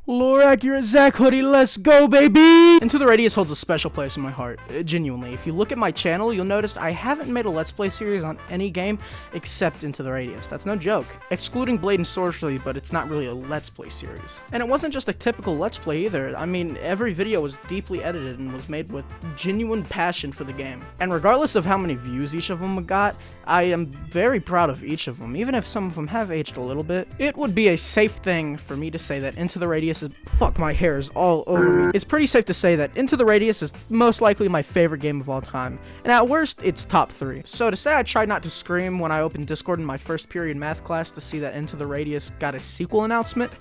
Lore accurate Zach hoodie, let's go, baby! Into the Radius holds a special place in my heart, genuinely. If you look at my channel, you'll notice I haven't made a Let's Play series on any game except Into the Radius. That's no joke. Excluding Blade and Sorcery, but it's not really a Let's Play series. And it wasn't just a typical Let's Play either. I mean, every video was deeply edited and was made with genuine passion for the game. And regardless of how many views each of them got, I am very proud of each of them, even if some of them have aged a little bit. It would be a safe thing for me to say that Into the Radius is— fuck, my hair is all over me. It's pretty safe to say that Into the Radius is most likely my favorite game of all time, and at worst, it's top 3. So to say I tried not to scream when I opened Discord in my first period math class to see that Into the Radius got a sequel announcement,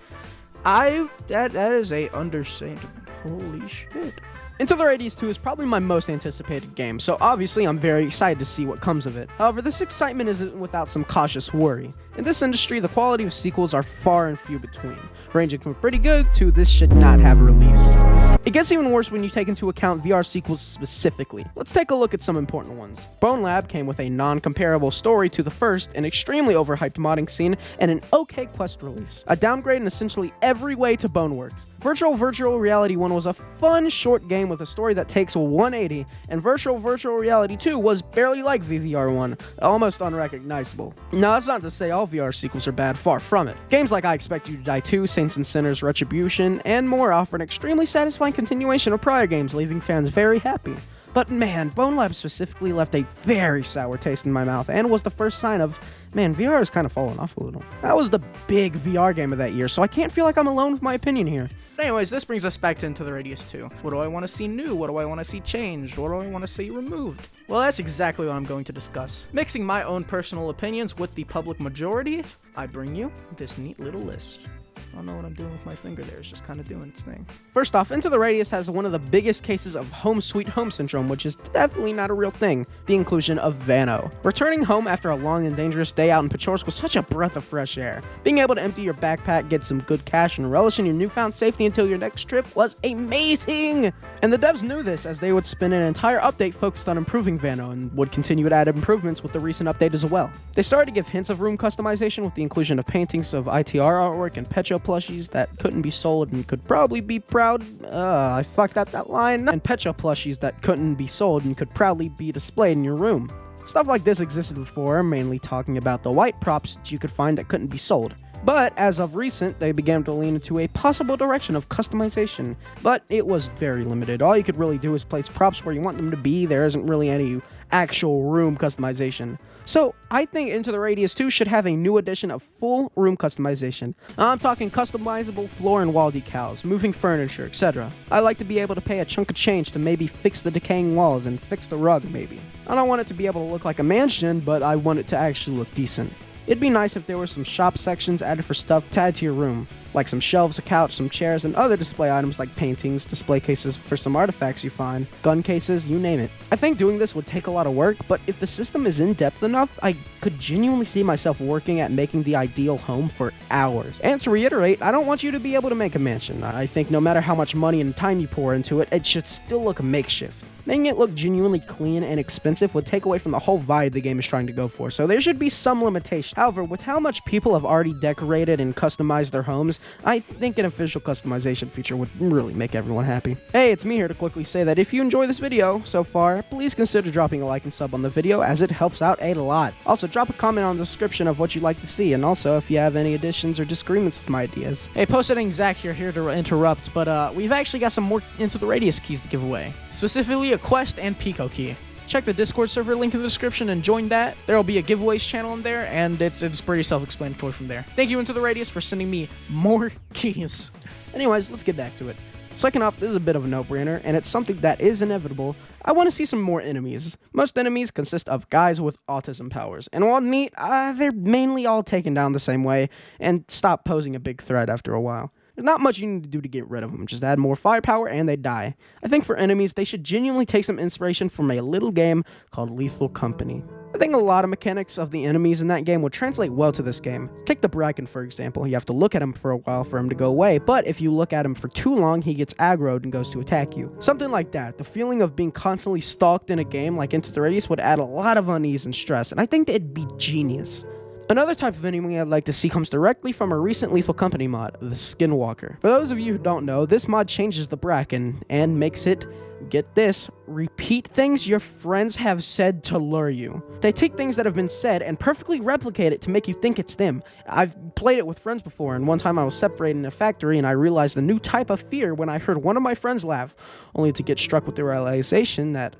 that is a understatement. Holy shit. Into the Radius 2 is probably my most anticipated game, so obviously I'm very excited to see what comes of it. However, this excitement isn't without some cautious worry. In this industry, the quality of sequels are far and few between, ranging from pretty good to this should not have a release. It gets even worse when you take into account VR sequels specifically. Let's take a look at some important ones. Bone Lab came with a non-comparable story to the first, an extremely overhyped modding scene, and an okay quest release. A downgrade in essentially every way to Boneworks. Virtual Reality 1 was a fun, short game with a story that takes a 180, and Virtual Reality 2 was barely like VVR 1, almost unrecognizable. Now, that's not to say all VR sequels are bad, far from it. Games like I Expect You to Die 2, Saints and Sinners, Retribution, and more offer an extremely satisfying continuation of prior games, leaving fans very happy. But man, Bone Lab specifically left a very sour taste in my mouth, and was the first sign of, man, VR has kind of fallen off a little. That was the big VR game of that year, so I can't feel like I'm alone with my opinion here. But anyways, this brings us back to Into the Radius 2. What do I want to see new? What do I want to see changed? What do I want to see removed? Well, that's exactly what I'm going to discuss. Mixing my own personal opinions with the public majorities, I bring you this neat little list. I don't know what I'm doing with my finger there. It's just kind of doing its thing. First off, Into the Radius has one of the biggest cases of home sweet home syndrome, which is definitely not a real thing. The inclusion of Vanno. Returning home after a long and dangerous day out in patrols was such a breath of fresh air. Being able to empty your backpack, get some good cash, and relish in your newfound safety until your next trip was amazing! And the devs knew this, as they would spin an entire update focused on improving Vanno, and would continue to add improvements with the recent update as well. They started to give hints of room customization with the inclusion of paintings of ITR artwork and Petro plushies that couldn't be sold and could probably be proud— I fucked up that line. And Petro plushies that couldn't be sold and could proudly be displayed in your room. Stuff like this existed before, mainly talking about the white props that you could find that couldn't be sold. But as of recent, they began to lean into a possible direction of customization, but it was very limited. All you could really do is place props where you want them to be. There isn't really any actual room customization. So, I think Into the Radius 2 should have a new edition of full room customization. I'm talking customizable floor and wall decals, moving furniture, etc. I like to be able to pay a chunk of change to maybe fix the decaying walls and fix the rug, maybe. I don't want it to be able to look like a mansion, but I want it to actually look decent. It'd be nice if there were some shop sections added for stuff to add to your room, like some shelves, a couch, some chairs, and other display items like paintings, display cases for some artifacts you find, gun cases, you name it. I think doing this would take a lot of work, but if the system is in-depth enough, I could genuinely see myself working at making the ideal home for hours. And to reiterate, I don't want you to be able to make a mansion. I think no matter how much money and time you pour into it, it should still look makeshift. Making it look genuinely clean and expensive would take away from the whole vibe the game is trying to go for, so there should be some limitation. However, with how much people have already decorated and customized their homes, I think an official customization feature would really make everyone happy. Hey, it's me here to quickly say that if you enjoy this video so far, please consider dropping a like and sub on the video, as it helps out a lot. Also, drop a comment on the description of what you'd like to see, and also if you have any additions or disagreements with my ideas. Hey, Posting Zach here to interrupt, but we've actually got some more Into the Radius keys to give away. Specifically, a quest and Pico key. Check the Discord server link in the description and join that. There will be a giveaways channel in there, and it's pretty self-explanatory from there. Thank you, Into the Radius, for sending me more keys. Anyways, let's get back to it. Second off, this is a bit of a no-brainer, and it's something that is inevitable. I want to see some more enemies. Most enemies consist of guys with autism powers, and while neat, they're mainly all taken down the same way, and stop posing a big threat after a while. There's not much you need to do to get rid of them, just add more firepower and they die. I think for enemies, they should genuinely take some inspiration from a little game called Lethal Company. I think a lot of mechanics of the enemies in that game would translate well to this game. Take the Bracken, for example. You have to look at him for a while for him to go away, but if you look at him for too long, he gets aggroed and goes to attack you. Something like that. The feeling of being constantly stalked in a game like Into the Radius would add a lot of unease and stress, and I think it'd be genius. Another type of enemy I'd like to see comes directly from a recent Lethal Company mod, the Skinwalker. For those of you who don't know, this mod changes the Bracken and makes it, get this, repeat things your friends have said to lure you. They take things that have been said and perfectly replicate it to make you think it's them. I've played it with friends before, and one time I was separated in a factory and I realized a new type of fear when I heard one of my friends laugh, only to get struck with the realization that,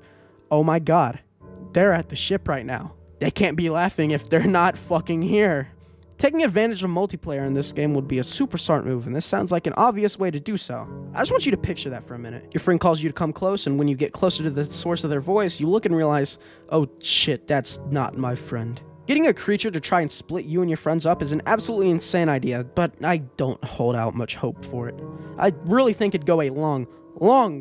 oh my god, they're at the ship right now. They can't be laughing if they're not fucking here. Taking advantage of multiplayer in this game would be a super smart move, and this sounds like an obvious way to do so. I just want you to picture that for a minute. Your friend calls you to come close, and when you get closer to the source of their voice, you look and realize, oh shit, that's not my friend. Getting a creature to try and split you and your friends up is an absolutely insane idea, but I don't hold out much hope for it. I really think it'd go a long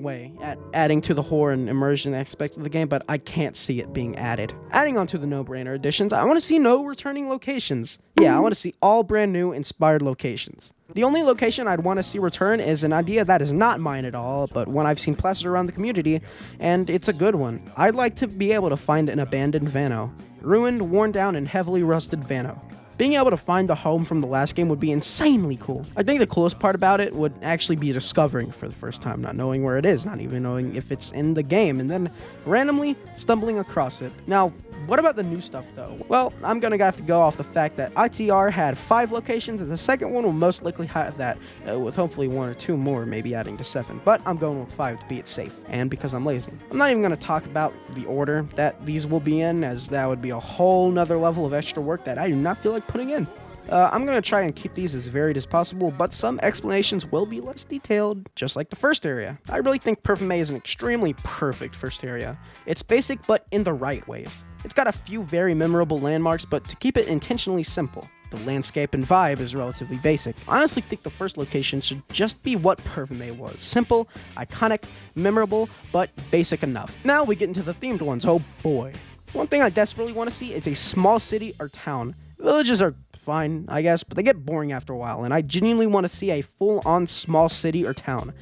way at adding to the horror and immersion aspect of the game, but I can't see it being added. Adding on to the no-brainer additions, I want to see no returning locations. Yeah, I want to see all brand new inspired locations. The only location I'd want to see return is an idea that is not mine at all, but one I've seen plastered around the community, and it's a good one. I'd like to be able to find an abandoned Vanno. Ruined, worn down, and heavily rusted Vanno. Being able to find the home from the last game would be insanely cool. I think the coolest part about it would actually be discovering for the first time, not knowing where it is, not even knowing if it's in the game, and then randomly stumbling across it. Now, what about the new stuff though? Well, I'm gonna have to go off the fact that ITR had 5 locations, and the second one will most likely have that, with hopefully 1 or 2 more, maybe adding to 7. But I'm going with 5 to be it safe, and because I'm lazy. I'm not even gonna talk about the order that these will be in, as that would be a whole nother level of extra work that I do not feel like putting in. I'm going to try and keep these as varied as possible, but some explanations will be less detailed, just like the first area. I really think Perfect May is an extremely perfect first area. It's basic, but in the right ways. It's got a few very memorable landmarks, but to keep it intentionally simple. The landscape and vibe is relatively basic. I honestly think the first location should just be what Perfect May was. Simple, iconic, memorable, but basic enough. Now we get into the themed ones. Oh boy. One thing I desperately want to see is a small city or town. Villages are fine, I guess, but they get boring after a while, and I genuinely want to see a full-on small city or town.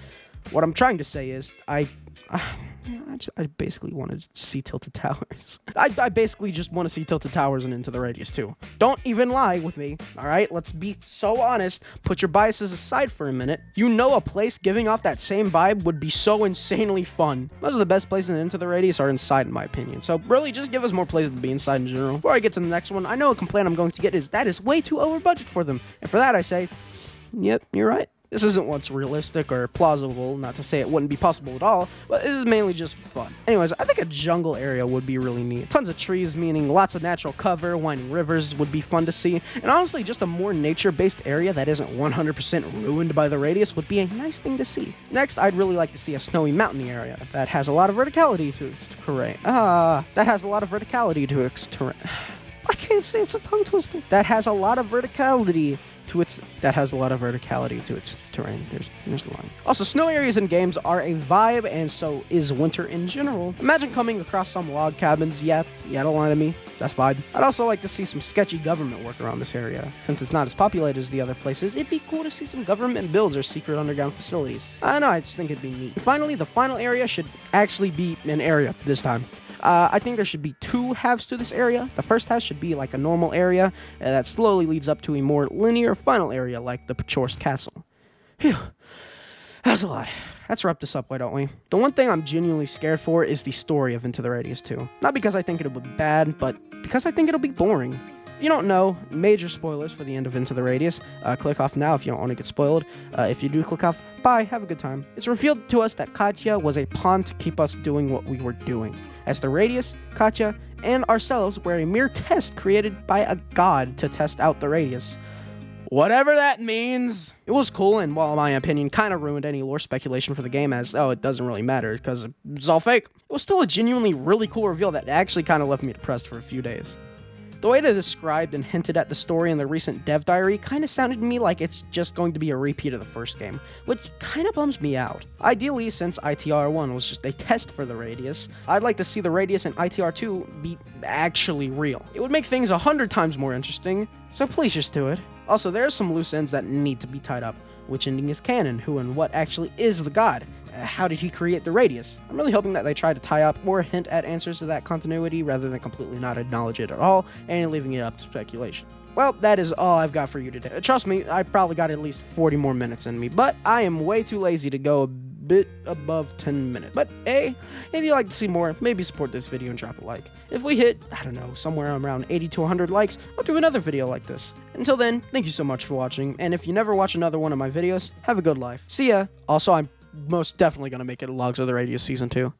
What I'm trying to say is, I basically want to see Tilted Towers. I basically just want to see Tilted Towers and Into the Radius too. Don't even lie with me, alright? Let's be so honest. Put your biases aside for a minute. You know a place giving off that same vibe would be so insanely fun. Most of the best places in Into the Radius are inside, in my opinion. So really, just give us more places to be inside in general. Before I get to the next one, I know a complaint I'm going to get is that is way too over budget for them. And for that I say, yep, you're right. This isn't what's realistic or plausible, not to say it wouldn't be possible at all, but this is mainly just fun. Anyways, I think a jungle area would be really neat. Tons of trees, meaning lots of natural cover, winding rivers would be fun to see, and honestly, just a more nature-based area that isn't 100% ruined by the radius would be a nice thing to see. Next, I'd really like to see a snowy mountain area that has a lot of verticality to its terrain. I can't say it's a tongue twister. That has a lot of verticality to its terrain. There's the line. Also, snow areas in games are a vibe, and so is winter in general. Imagine coming across some log cabins. Yeah, don't lie to me. That's vibe. I'd also like to see some sketchy government work around this area. Since it's not as populated as the other places, it'd be cool to see some government builds or secret underground facilities. I don't know, I just think it'd be neat. And finally, the final area should actually be an area this time. I think there should be 2 halves to this area. The first half should be like a normal area that slowly leads up to a more linear final area like the Pachorsk Castle. Phew. That's a lot. Let's wrap this up, why don't we? The one thing I'm genuinely scared for is the story of Into the Radius 2. Not because I think it'll be bad, but because I think it'll be boring. If you don't know, major spoilers for the end of Into the Radius. Click off now if you don't want to get spoiled. If you do click off, bye, have a good time. It's revealed to us that Katya was a pawn to keep us doing what we were doing. As the Radius, Katya, and ourselves were a mere test created by a god to test out the Radius. Whatever that means. It was cool, and while in my opinion kind of ruined any lore speculation for the game as, oh, it doesn't really matter because it's all fake. It was still a genuinely really cool reveal that actually kind of left me depressed for a few days. The way they described and hinted at the story in the recent dev diary kind of sounded to me like it's just going to be a repeat of the first game, which kind of bums me out. Ideally, since ITR1 was just a test for the Radius, I'd like to see the Radius in ITR2 be actually real. It would make things 100 times more interesting, so please just do it. Also, there are some loose ends that need to be tied up. Which ending is canon? Who and what actually is the god? How did he create the Radius? I'm really hoping that they try to tie up or hint at answers to that continuity rather than completely not acknowledge it at all and leaving it up to speculation. Well, that is all I've got for you today. Trust me, I probably got at least 40 more minutes in me, but I am way too lazy to go a bit above 10 minutes. But hey, if you'd like to see more, maybe support this video and drop a like. If we hit, I don't know, somewhere around 80 to 100 likes, I'll do another video like this. Until then, thank you so much for watching, and if you never watch another one of my videos, have a good life. See ya! Also, I'm most definitely gonna make it a Logs of the Radius Season 2.